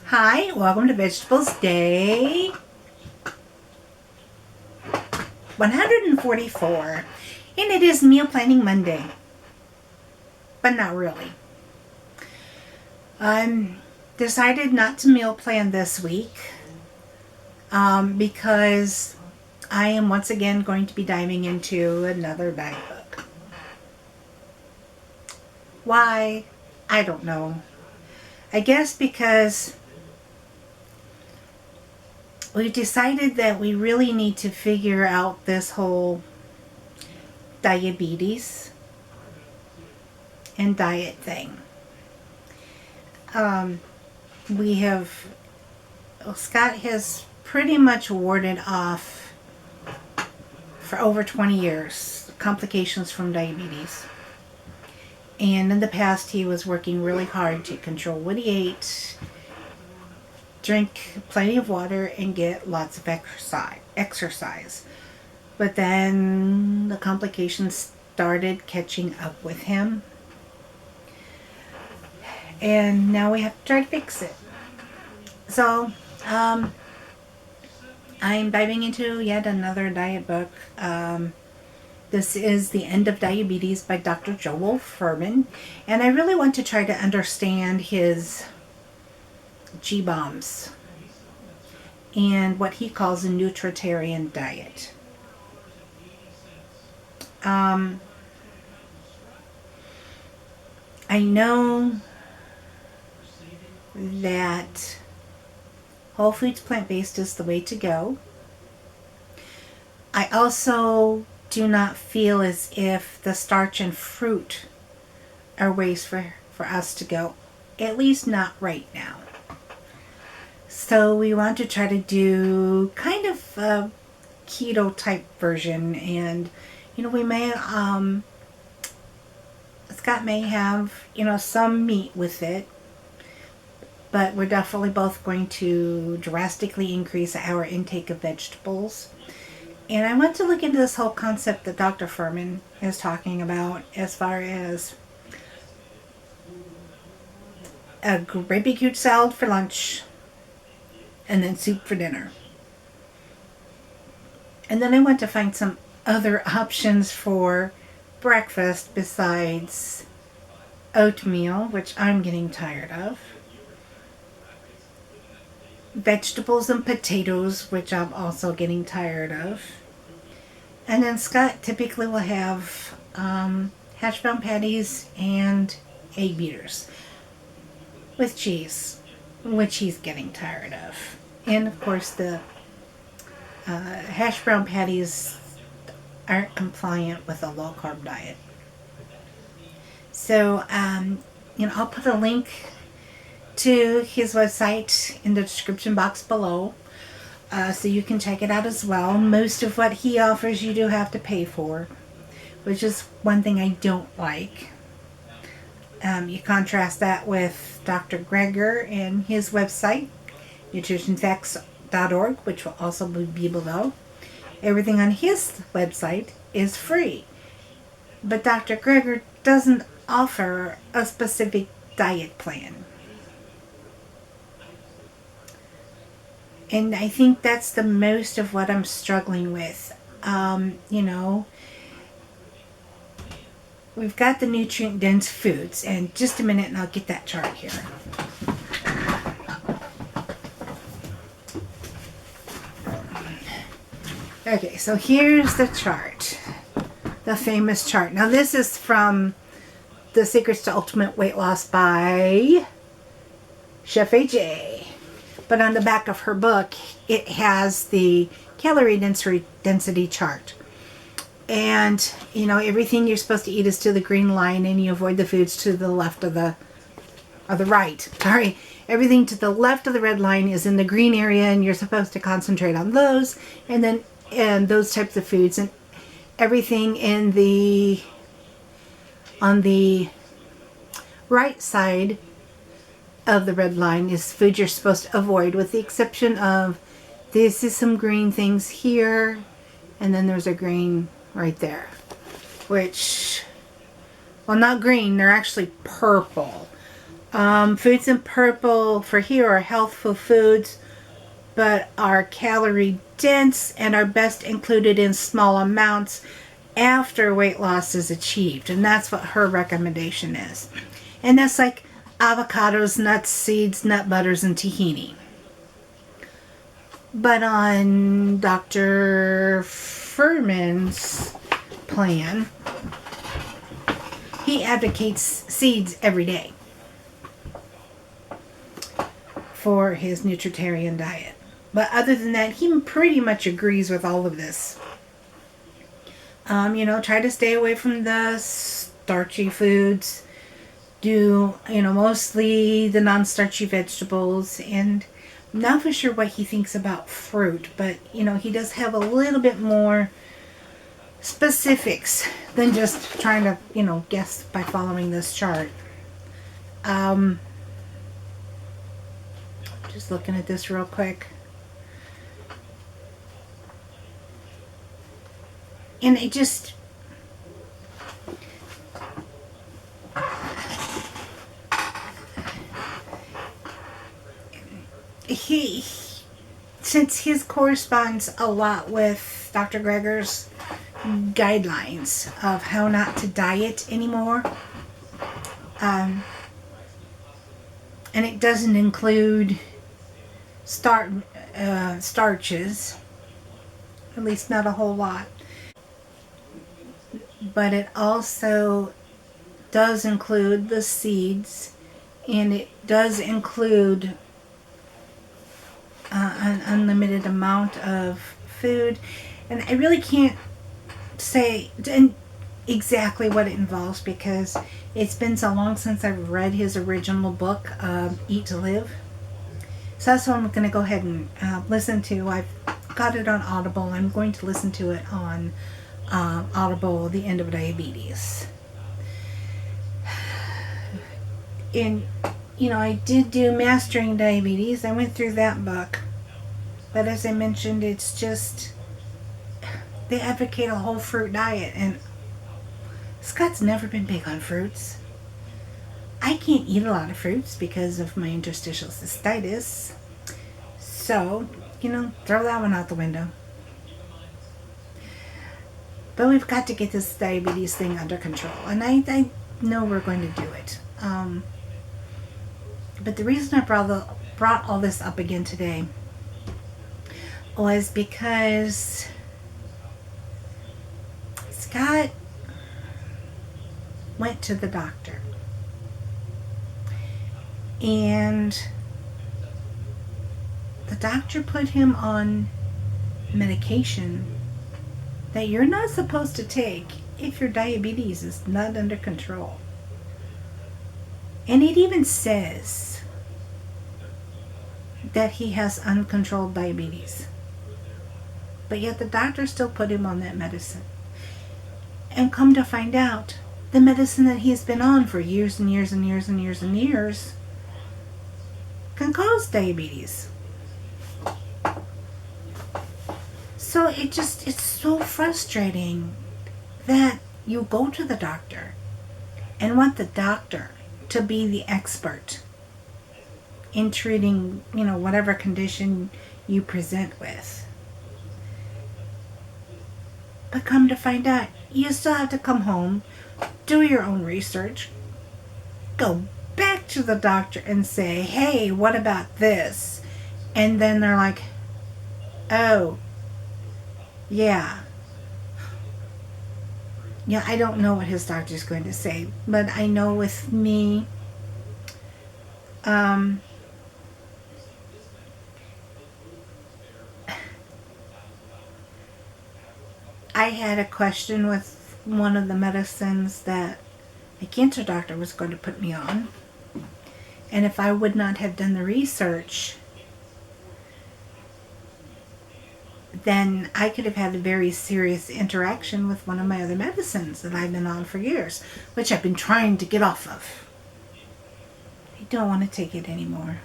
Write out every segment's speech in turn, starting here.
Hi, welcome to Vegetables Day 144. And it is Meal Planning Monday. But not really. I'm decided not to meal plan this week because I am once again going to be diving into another diet book. Why? I don't know. I guess because we've decided that we really need to figure out this whole diabetes and diet thing. We have, Scott has pretty much warded off for over 20 years complications from diabetes. And in the past, he was working really hard to control what he ate, drink plenty of water, and get lots of exercise. But then the complications started catching up with him. And now we have to try to fix it. So, I'm diving into yet another diet book. This is The End of Diabetes by Dr. Joel Fuhrman. And I really want to try to understand his G-bombs and what he calls a nutritarian diet. I know that whole foods plant-based is the way to go. I also do not feel as if the starch and fruit are ways for us to go, at least not right now. So we want to try to do kind of a keto type version, and we may Scott may have some meat with it, but we're definitely both going to drastically increase our intake of vegetables. And I want to look into this whole concept that Dr. Fuhrman is talking about as far as a great big huge salad for lunch and then soup for dinner. And then I want to find some other options for breakfast besides oatmeal, which I'm getting tired of. Vegetables and potatoes, which I'm also getting tired of. And then Scott typically will have hash brown patties and egg beaters with cheese, which he's getting tired of. And of course the hash brown patties aren't compliant with a low carb diet. So I'll put a link to his website in the description box below, so you can check it out as well. Most of what he offers you do have to pay for, which is one thing I don't like. You contrast that with Dr. Greger and his website, nutritionfacts.org, which will also be below. Everything on his website is free, but Dr. Greger doesn't offer a specific diet plan. And I think that's the most of what I'm struggling with. We've got the nutrient-dense foods. And just a minute and I'll get that chart here. Okay, so here's the chart. The famous chart. Now this is from The Secrets to Ultimate Weight Loss by Chef AJ. But on the back of her book, it has the calorie density chart. And, everything you're supposed to eat is to the green line, and you avoid the foods to the left of the right. Sorry. Everything to the left of the red line is in the green area, and you're supposed to concentrate on those, and those types of foods. And everything on the right side of the red line is food you're supposed to avoid, with the exception of this is some green things here, and then there's a green right there, which, well, not green, they're actually purple. Foods in purple for here are healthful foods, but are calorie dense and are best included in small amounts after weight loss is achieved. And that's what her recommendation is. And that's like avocados, nuts, seeds, nut butters, and tahini. But on Dr. Furman's plan, he advocates seeds every day for his nutritarian diet. But other than that, he pretty much agrees with all of this. Try to stay away from the starchy foods. Do, mostly the non-starchy vegetables. And I'm not for sure what he thinks about fruit, but, he does have a little bit more specifics than just trying to, guess by following this chart. Just looking at this real quick. And it just... since his corresponds a lot with Dr. Greger's guidelines of how not to diet anymore, and it doesn't include starches, at least not a whole lot, but it also does include the seeds, and it does include an unlimited amount of food. And I really can't say exactly what it involves because it's been so long since I've read his original book, Eat to Live. So that's what I'm going to go ahead and listen to. I've got it on Audible. I'm going to listen to it on Audible, The End of Diabetes. And, I did do Mastering Diabetes. I went through that book. But as I mentioned, it's just, they advocate a whole fruit diet. And Scott's never been big on fruits. I can't eat a lot of fruits because of my interstitial cystitis. So, throw that one out the window. But we've got to get this diabetes thing under control. And I know we're going to do it. But the reason I brought all this up again today was because Scott went to the doctor. And the doctor put him on medication that you're not supposed to take if your diabetes is not under control. And it even says that he has uncontrolled diabetes. But yet the doctor still put him on that medicine. And come to find out, the medicine that he's been on for years and years and years and years and years can cause diabetes. So it's so frustrating that you go to the doctor and want the doctor to be the expert in treating, whatever condition you present with. But come to find out, you still have to come home, do your own research, go back to the doctor and say, hey, what about this? And then they're like, oh, yeah, I don't know what his doctor's going to say, but I know with me, I had a question with one of the medicines that a cancer doctor was going to put me on. And if I would not have done the research, then I could have had a very serious interaction with one of my other medicines that I've been on for years, which I've been trying to get off of. I don't want to take it anymore.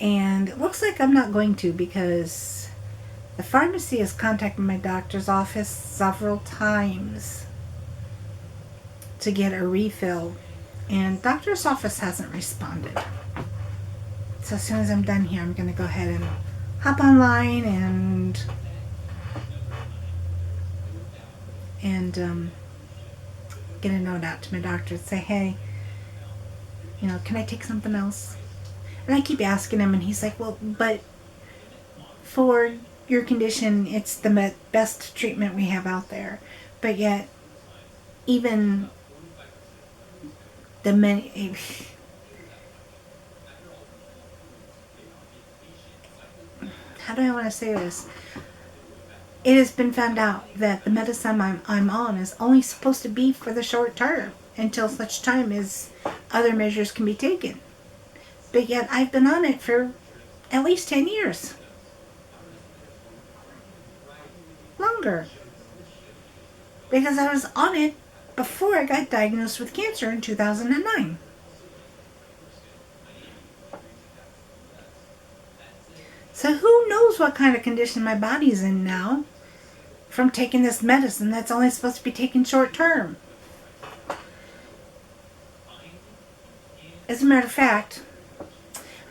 And it looks like I'm not going to, because the pharmacy has contacted my doctor's office several times to get a refill And doctor's office hasn't responded. So as soon as I'm done here, I'm going to go ahead and hop online and get a note out to my doctor and say, hey, can I take something else? And I keep asking him, and he's like, well, but for your condition, it's the best treatment we have out there. But yet, even the many... How do I want to say this? It has been found out that the medicine I'm on is only supposed to be for the short term until such time as other measures can be taken. But yet I've been on it for at least 10 years. Longer. Because I was on it before I got diagnosed with cancer in 2009. So who knows what kind of condition my body's in now from taking this medicine that's only supposed to be taken short term. As a matter of fact,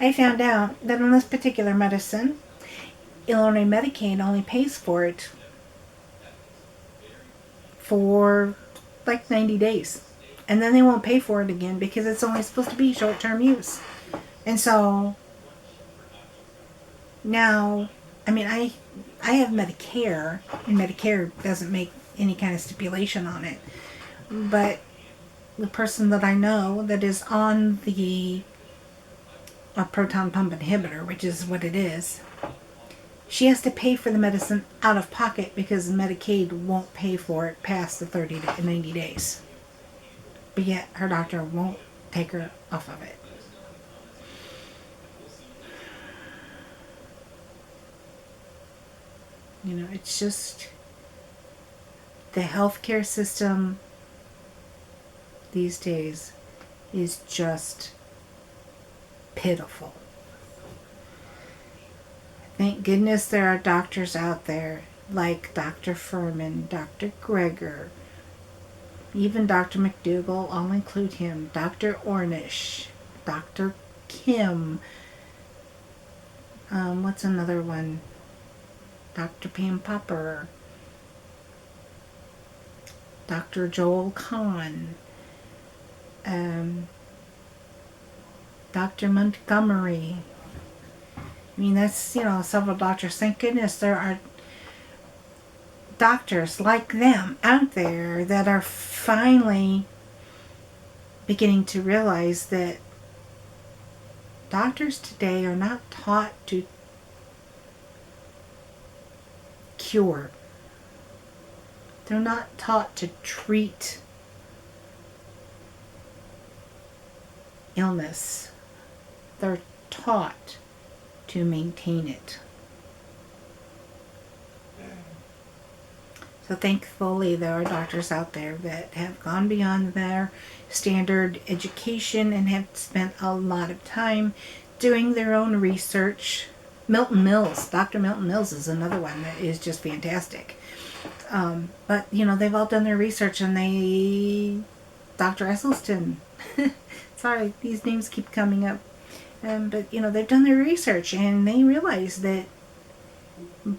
I found out that on this particular medicine, Illinois Medicaid only pays for it for like 90 days. And then they won't pay for it again because it's only supposed to be short-term use. And so now, I mean, I have Medicare, and Medicare doesn't make any kind of stipulation on it. But the person that I know that is on a proton pump inhibitor, which is what it is, she has to pay for the medicine out of pocket because Medicaid won't pay for it past the 30 to 90 days. But yet her doctor won't take her off of it. It's just the healthcare system these days is just pitiful. Thank goodness there are doctors out there like Dr. Furman, Dr. Greger, even Dr. McDougall, I'll include him, Dr. Ornish, Dr. Kim, what's another one? Dr. Pam Popper, Dr. Joel Kahn, Dr. Montgomery. I mean, that's, several doctors. Thank goodness there are doctors like them out there that are finally beginning to realize that doctors today are not taught to cure. They're not taught to treat illness. They're taught to maintain it. So thankfully there are doctors out there that have gone beyond their standard education and have spent a lot of time doing their own research. Milton Mills, Dr. Milton Mills is another one that is just fantastic. But, they've all done their research, and Dr. Esselstyn, sorry, these names keep coming up. But, they've done their research, and they realize that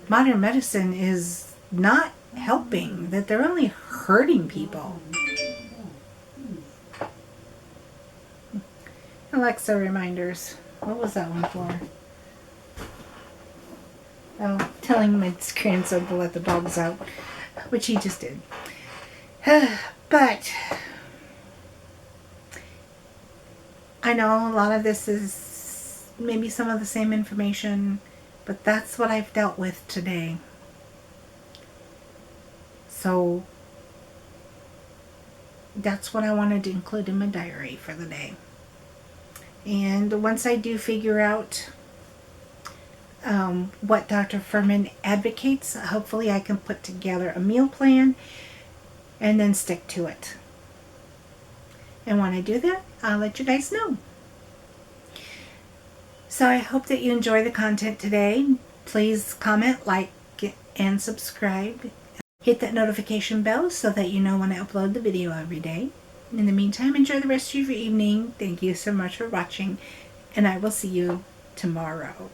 modern medicine is not helping, that they're only hurting people. Alexa reminders. What was that one for? Oh, telling my grandson to let the dogs out, which he just did. But I know a lot of this is maybe some of the same information, but that's what I've dealt with today. So that's what I wanted to include in my diary for the day. And once I do figure out what Dr. Furman advocates, hopefully I can put together a meal plan and then stick to it. And when I do that, I'll let you guys know. So I hope that you enjoy the content today. Please comment, like, and subscribe. Hit that notification bell so that you know when I upload the video every day. In the meantime, enjoy the rest of your evening. Thank you so much for watching, and I will see you tomorrow.